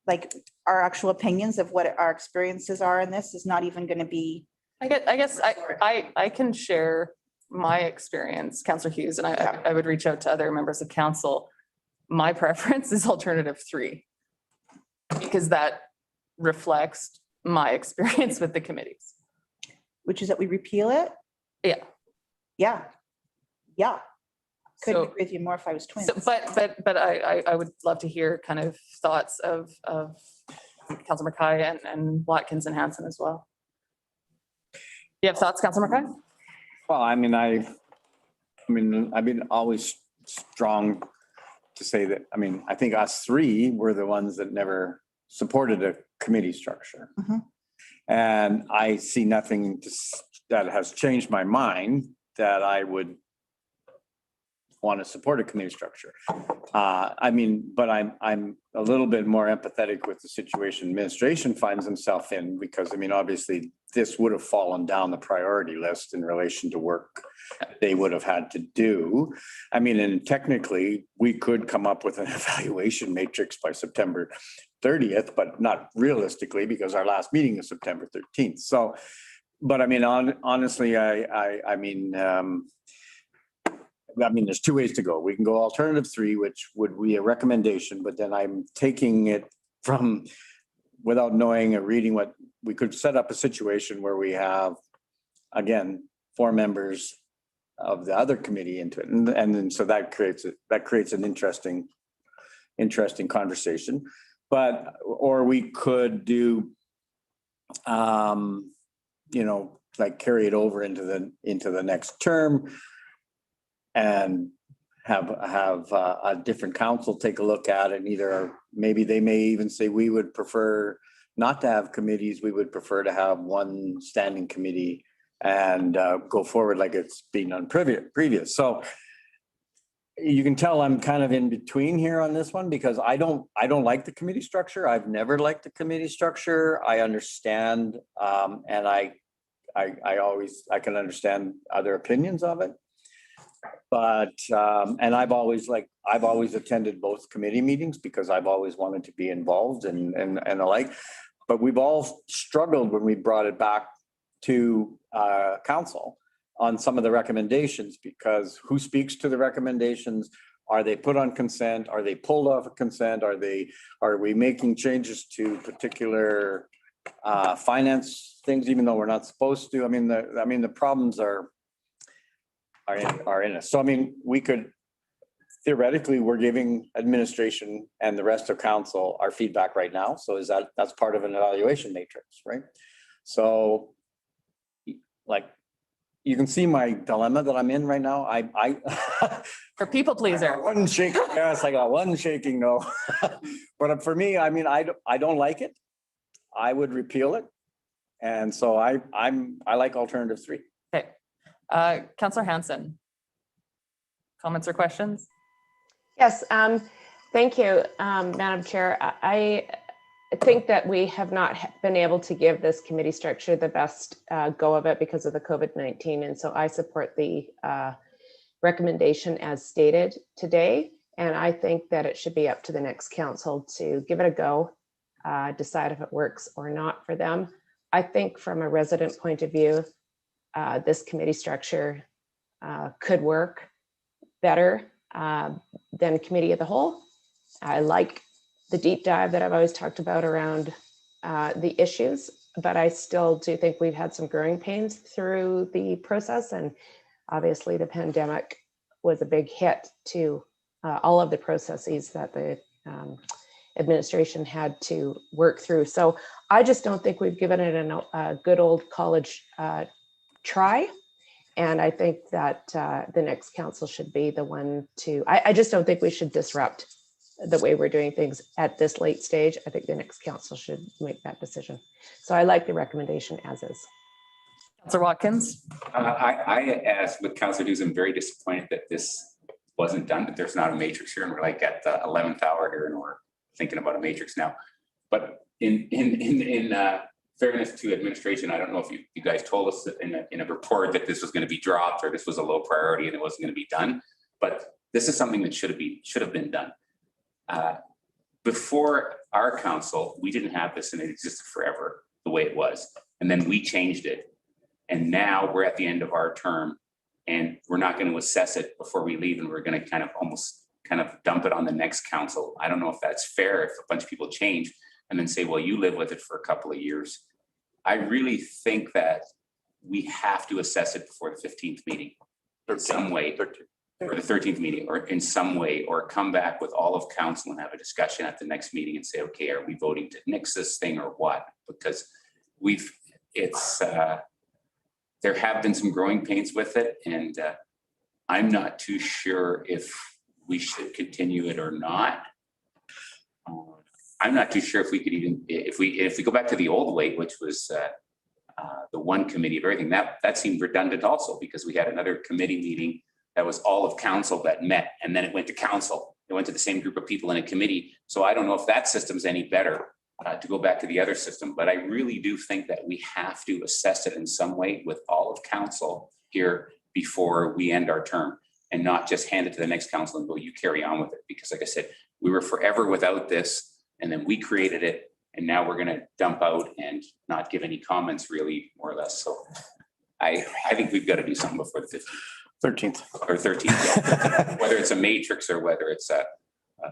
Like our actual opinions of what our experiences are in this is not even going to be.
I guess I can share my experience, Councillor Hughes, and I would reach out to other members of council. My preference is alternative 3 because that reflects my experience with the committees.
Which is that we repeal it?
Yeah.
Yeah. Yeah. Couldn't
So-
agree with you more if I was twins.
So, but I would love to hear kind of thoughts of Councillor Mackay and Watkins and Hanson as well. You have thoughts, Councillor Mackay?
Well, I mean, I've been always strong to say that, I mean, I think us 3 were the ones that never supported a committee structure.
Mhm.
And I see nothing that has changed my mind that I would want to support a committee structure. I mean, but I'm a little bit more empathetic with the situation administration finds themselves in because, I mean, obviously this would have fallen down the priority list in relation to work they would have had to do. I mean, and technically we could come up with an evaluation matrix by September 30th, but not realistically because our last meeting is September 13th. So, but I mean, honestly, I mean, there's 2 ways to go. We can go alternative 3, which would be a recommendation, but then I'm taking it from without knowing or reading what we could set up a situation where we have, again, 4 members of the other committee into it. And then so that creates an interesting conversation. But, or we could do, you know, like carry it over into the next term and have a different council take a look at it. And either maybe they may even say we would prefer not to have committees. We would prefer to have one standing committee and go forward like it's been on previous. So you can tell I'm kind of in between here on this one because I don't like the committee structure. I've never liked the committee structure. I understand and I can understand other opinions of it. But, and I've always attended both committee meetings because I've always wanted to be involved and the like. But we've all struggled when we brought it back to council on some of the recommendations, because who speaks to the recommendations? Are they put on consent? Are they pulled off of consent? Are we making changes to particular finance things, even though we're not supposed to? I mean, the problems are in us. So I mean, we could theoretically, we're giving administration and the rest of council our feedback right now. So that's part of an evaluation matrix, right? So like, you can see my dilemma that I'm in right now. I
For people pleaser.
one shaking yes, I got one shaking no. But for me, I mean, I don't like it. I would repeal it. And so I like alternative 3.
Okay. Councillor Hanson. Comments or questions?
Yes, thank you, Madam Chair. I think that we have not been able to give this committee structure the best go of it because of the COVID-19. And so I support the recommendation as stated today. And I think that it should be up to the next council to give it a go, decide if it works or not for them. I think from a resident point of view, this committee structure could work better than committee of the whole. I like the deep dive that I've always talked about around the issues, but I still do think we've had some growing pains through the process. And obviously the pandemic was a big hit to all of the processes that the administration had to work through. So I just don't think we've given it a good old college try. And I think that the next council should be the one to, I just don't think we should disrupt the way we're doing things at this late stage. I think the next council should make that decision. So I like the recommendation as is.
Councillor Watkins.
I, as with Councillor Hughes, I'm very disappointed that this wasn't done, that there's not a matrix here, and we're like at the 11th hour here and we're thinking about a matrix now. But in fairness to administration, I don't know if you guys told us that in a report that this was going to be dropped or this was a low priority and it wasn't going to be done, but this is something that should have been done. Before our council, we didn't have this and it existed forever the way it was. And then we changed it. And now we're at the end of our term and we're not going to assess it before we leave, and we're going to kind of dump it on the next council. I don't know if that's fair if a bunch of people change and then say, well, you live with it for a couple of years. I really think that we have to assess it before the 15th meeting in some way, or the 13th meeting, or in some way, or come back with all of council and have a discussion at the next meeting and say, okay, are we voting to nix this thing or what? Because there have been some growing pains with it, and I'm not too sure if we should continue it or not. I'm not too sure if we could even, if we go back to the old way, which was the one committee of everything, that seemed redundant also, because we had another committee meeting that was all of council that met, and then it went to council. It went to the same group of people in a committee. So I don't know if that system's any better to go back to the other system, but I really do think that we have to assess it in some way with all of council here before we end our term, and not just hand it to the next council and go, you carry on with it. Because like I said, we were forever without this, and then we created it, and now we're going to dump out and not give any comments, really, more or less. So I think we've got to do something before the 15th.
13th.
Or 13th, yeah. Whether it's a matrix or whether it's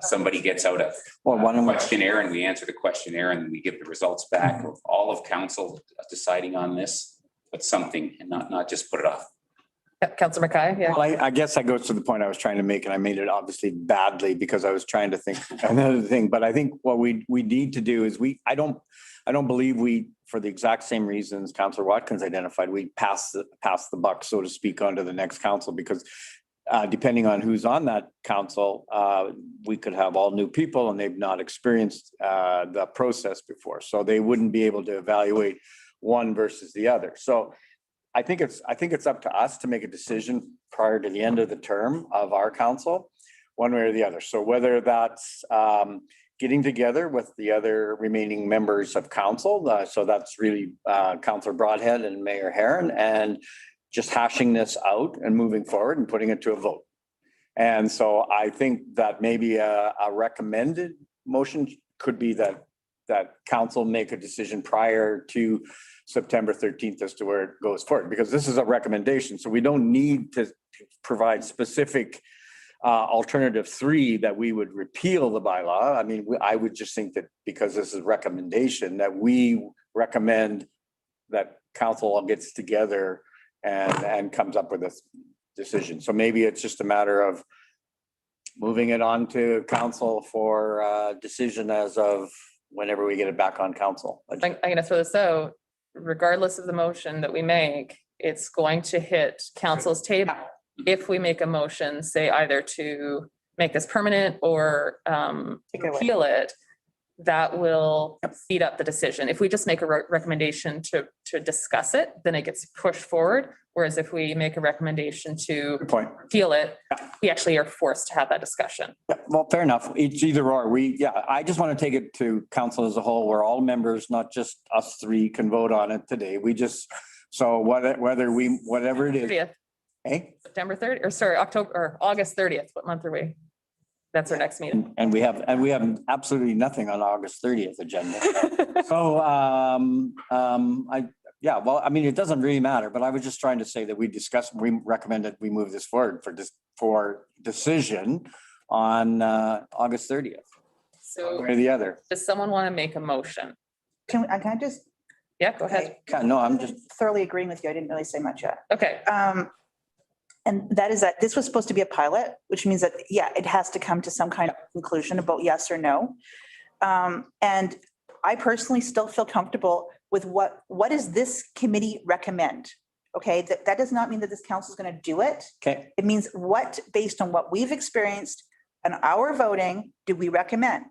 somebody gets out a questionnaire and we answer the questionnaire and we give the results back, of all of council deciding on this, but something, and not just put it off.
Councillor Mackay. Yeah.
Well, I guess that goes to the point I was trying to make, and I made it obviously badly because I was trying to think another thing. But I think what we need to do is I don't believe we, for the exact same reasons Councillor Watkins identified, we pass the buck, so to speak, onto the next council, because depending on who's on that council, we could have all new people and they've not experienced the process before, so they wouldn't be able to evaluate one versus the other. So I think it's up to us to make a decision prior to the end of the term of our council, one way or the other. So whether that's getting together with the other remaining members of council. So that's really Councillor Broadhead and Mayor Herron, and just hashing this out and moving forward and putting it to a vote. And so I think that maybe a recommended motion could be that council make a decision prior to September 13th as to where it goes forward, because this is a recommendation. So we don't need to provide specific alternative 3 that we would repeal the bylaw. I mean, I would just think that because this is a recommendation, that we recommend that council all gets together and comes up with a decision. So maybe it's just a matter of moving it on to council for decision as of whenever we get it back on council.
I'm going to throw this out, regardless of the motion that we make, it's going to hit council's table. If we make a motion, say either to make this permanent or
Take it away.
repeal it, that will speed up the decision. If we just make a recommendation to discuss it, then it gets pushed forward. Whereas if we make a recommendation to
Good point.
repeal it, we actually are forced to have that discussion.
Yeah, well, fair enough. It's either or. I just want to take it to council as a whole, where all members, not just us 3, can vote on it today. Whatever it is.
30th,
Okay,
September 30th, or sorry, October or August 30th. What month are we? That's our next meeting.
and we have absolutely nothing on August 30th agenda. So, it doesn't really matter, but I was just trying to say that we recommended we move this forward for decision on August 30th,
So
or the other.
does someone want to make a motion?
Can I just?
Yeah, go ahead.
Okay.
No, I'm just,
Thoroughly agreeing with you. I didn't really say much yet.
Okay,
And that is that this was supposed to be a pilot, which means that, yeah, it has to come to some kind of conclusion about yes or no. And I personally still feel comfortable with what does this committee recommend? Okay, that does not mean that this council is going to do it.
okay,
It means based on what we've experienced and our voting, do we recommend?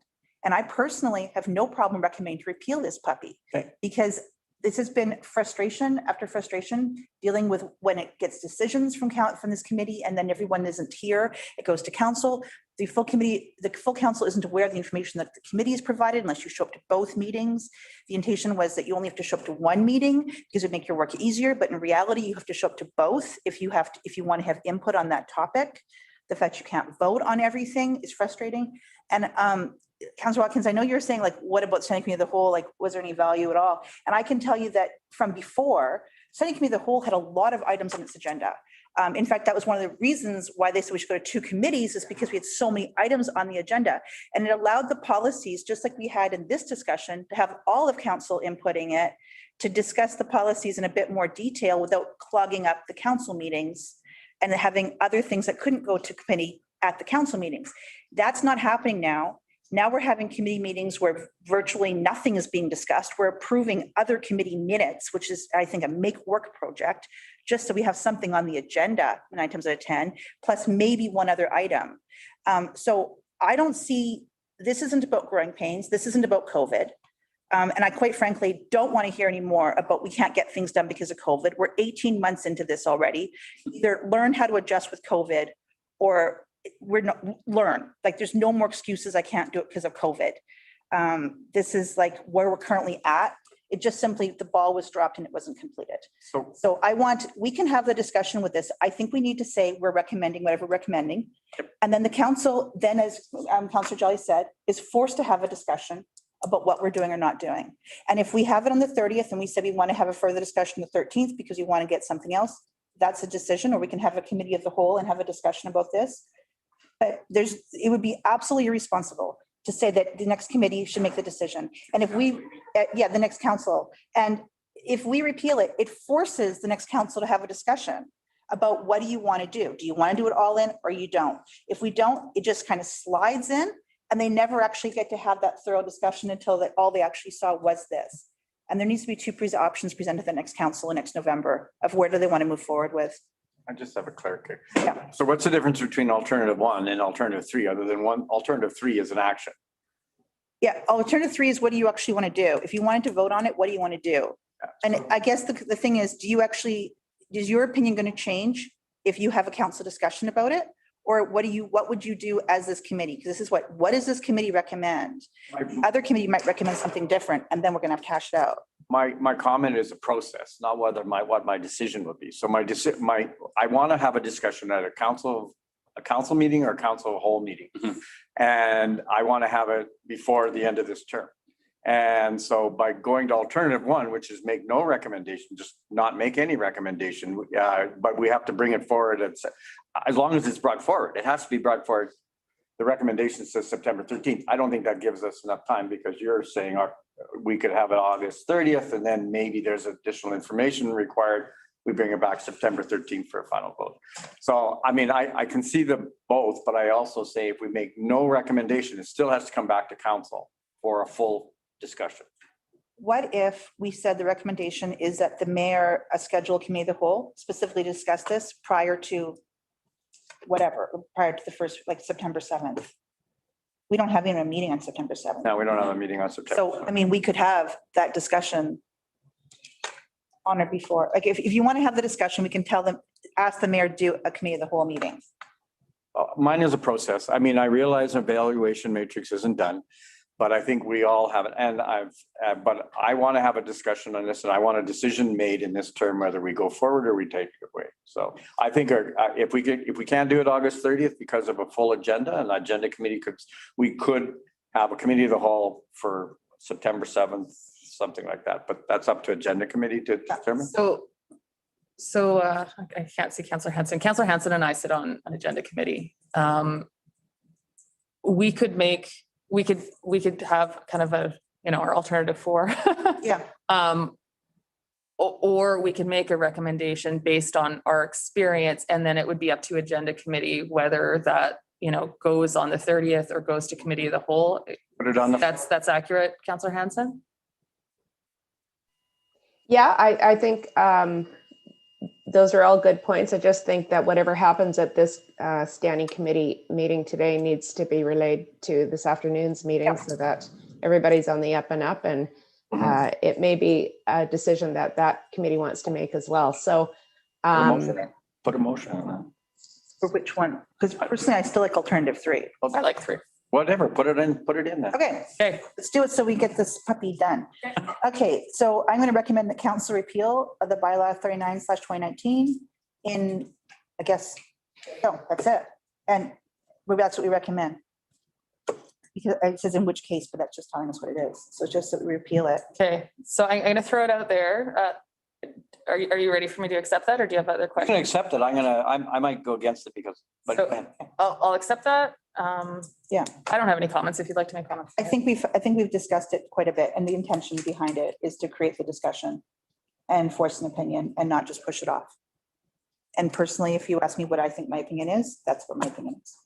And I personally have no problem recommending to repeal this puppy.
Okay.
Because this has been frustration after frustration, dealing with when it gets decisions from this committee and then everyone isn't here, it goes to council. The full council isn't aware of the information that the committee has provided unless you show up to both meetings. The intention was that you only have to show up to one meeting because it would make your work easier, but in reality, you have to show up to both if you want to have input on that topic. The fact you can't vote on everything is frustrating. And Councillor Watkins, I know you're saying like, what about Standing Committee of the Whole? Like, was there any value at all? And I can tell you that from before, Standing Committee of the Whole had a lot of items on its agenda. In fact, that was one of the reasons why they said we should go to 2 committees, is because we had so many items on the agenda. And it allowed the policies, just like we had in this discussion, to have all of council inputting it, to discuss the policies in a bit more detail without clogging up the council meetings and having other things that couldn't go to committee at the council meetings. That's not happening now. Now we're having committee meetings where virtually nothing is being discussed. We're approving other committee minutes, which is, I think, a make work project, just so we have something on the agenda 9 times out of 10, plus maybe one other item. So I don't see, this isn't about growing pains. This isn't about COVID. And I quite frankly don't want to hear any more about we can't get things done because of COVID. We're 18 months into this already. Either learn how to adjust with COVID or like there's no more excuses. I can't do it because of COVID. This is like where we're currently at. It just simply, the ball was dropped and it wasn't completed. So we can have the discussion with this. I think we need to say we're recommending whatever we're recommending. And then the council, then as Councillor Jolly said, is forced to have a discussion about what we're doing or not doing. And if we have it on the 30th and we said we want to have a further discussion the 13th because we want to get something else, that's a decision, or we can have a committee of the whole and have a discussion about this. But it would be absolutely irresponsible to say that the next committee should make the decision. And if the next council, and if we repeal it, it forces the next council to have a discussion about what do you want to do? Do you want to do it all in or you don't? If we don't, it just kind of slides in and they never actually get to have that thorough discussion until all they actually saw was this. And there needs to be 2 options presented to the next council in next November of where do they want to move forward with.
I just have a clarification.
Yeah.
So what's the difference between alternative 1 and alternative 3, other than alternative 3 is an action?
Yeah, alternative 3 is what do you actually want to do? If you wanted to vote on it, what do you want to do? And I guess the thing is, is your opinion going to change if you have a council discussion about it? Or what would you do as this committee? Because this is what does this committee recommend? Other committee might recommend something different, and then we're gonna have to hash it out.
My comment is a process, not what my decision would be. So I want to have a discussion at a council meeting or a council whole meeting.
Mhm.
And I want to have it before the end of this term. And so by going to alternative one, which is make no recommendation, just not make any recommendation, but we have to bring it forward. As long as it's brought forward, it has to be brought forward. The recommendation says September 13th. I don't think that gives us enough time because you're saying we could have it August 30th and then maybe there's additional information required. We bring it back September 13th for a final vote. So, I mean, I can see them both, but I also say if we make no recommendation, it still has to come back to council for a full discussion.
What if we said the recommendation is that the mayor schedule a committee of the whole, specifically discuss this prior to the first, like September 7th? We don't have even a meeting on September 7th.
No, we don't have a meeting on September.
So, I mean, we could have that discussion on or before, like, if you want to have the discussion, we can ask the mayor to do a committee of the whole meeting.
Mine is a process. I mean, I realize an evaluation matrix isn't done, but I think we all have it. And but I want to have a discussion on this and I want a decision made in this term, whether we go forward or we take it away. So I think if we can't do it August 30th because of a full agenda, and the agenda committee we could have a committee of the whole for September 7th, something like that, but that's up to agenda committee to determine.
So I can't see Councillor Hanson. Councillor Hanson and I sit on an agenda committee. We could have kind of our alternative 4.
Yeah.
Or we can make a recommendation based on our experience, and then it would be up to agenda committee whether that, goes on the 30th or goes to committee of the whole.
Put it on the.
That's accurate, Councillor Hanson?
Yeah, I think those are all good points. I just think that whatever happens at this standing committee meeting today needs to be relayed to this afternoon's meeting so that everybody's on the up and up. And it may be a decision that committee wants to make as well. So
Put a motion on that.
For which one? Because personally, I still like alternative 3.
I like 3.
Whatever, put it in there.
Okay,
Okay.
let's do it so we get this puppy done. Okay, so I'm going to recommend the council repeal of the bylaw 39/2019 in, I guess, no, that's it. And that's what we recommend. Because it says in which case, but that's just telling us what it is. So just that we repeal it.
Okay, so I'm going to throw it out there. Are you ready for me to accept that, or do you have other
I can
questions?
accept it. I might go against it because, but
So-
go ahead.
I'll accept that.
Yeah.
I don't have any comments if you'd like to make comments.
I think we've discussed it quite a bit, and the intention behind it is to create the discussion and force an opinion and not just push it off. And personally, if you ask me what I think my opinion is, that's what my opinion is.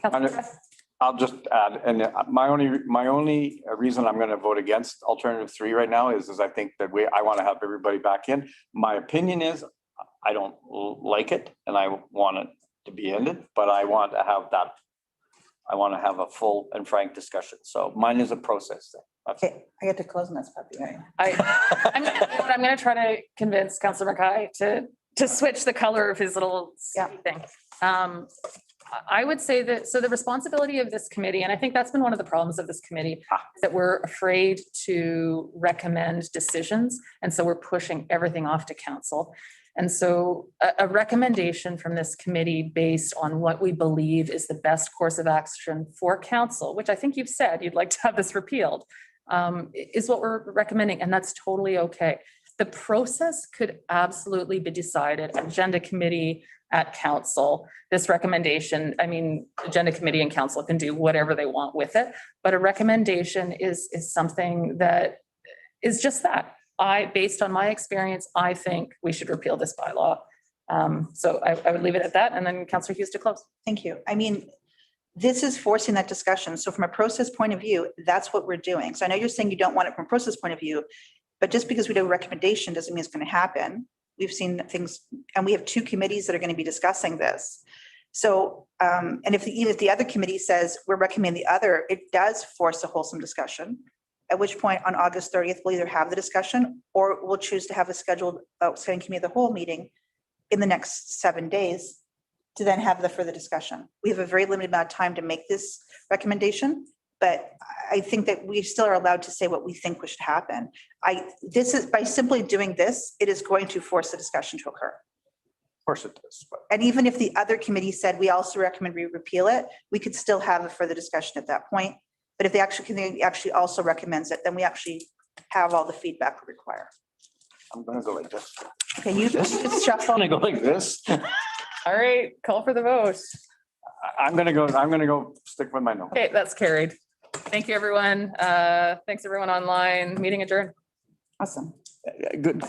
Councillor Kraft?
I'll just add, and my only reason I'm going to vote against alternative 3 right now is I think that I want to have everybody back in. My opinion is I don't like it and I want it to be ended, but I want to have that. I want to have a full and frank discussion. So mine is a process thing.
Okay, I get to close on this puppy, right?
I'm going to try to convince Councillor Mackay to switch the color of his little thing. I would say that, so the responsibility of this committee, and I think that's been one of the problems of this committee, is that we're afraid to recommend decisions. And so we're pushing everything off to council. And so a recommendation from this committee based on what we believe is the best course of action for council, which I think you've said you'd like to have this repealed, is what we're recommending. And that's totally okay. The process could absolutely be decided at agenda committee, at council. This recommendation, I mean, agenda committee and council can do whatever they want with it, but a recommendation is something that is just that. Based on my experience, I think we should repeal this bylaw. So I would leave it at that, and then Councillor Hughes to close.
Thank you. I mean, this is forcing that discussion. So from a process point of view, that's what we're doing. So I know you're saying you don't want it from a process point of view, but just because we do a recommendation doesn't mean it's going to happen. We've seen things, and we have 2 committees that are going to be discussing this. So, and if the other committee says we're recommending the other, it does force a wholesome discussion, at which point on August 30th, we'll either have the discussion or we'll choose to have a scheduled standing committee of the whole meeting in the next 7 days to then have the further discussion. We have a very limited amount of time to make this recommendation, but I think that we still are allowed to say what we think should happen. This is, by simply doing this, it is going to force the discussion to occur.
Of course it does. But
And even if the other committee said, we also recommend we repeal it, we could still have a further discussion at that point. But if the actual committee actually also recommends it, then we actually have all the feedback we require.
I'm gonna go like this.
Okay, you just shuffle.
I'm gonna go like this.
All right, call for the vote.
I'm gonna go stick with my note.
Okay, that's carried. Thank you, everyone. Thanks, everyone online. Meeting adjourned.
Awesome.
Good.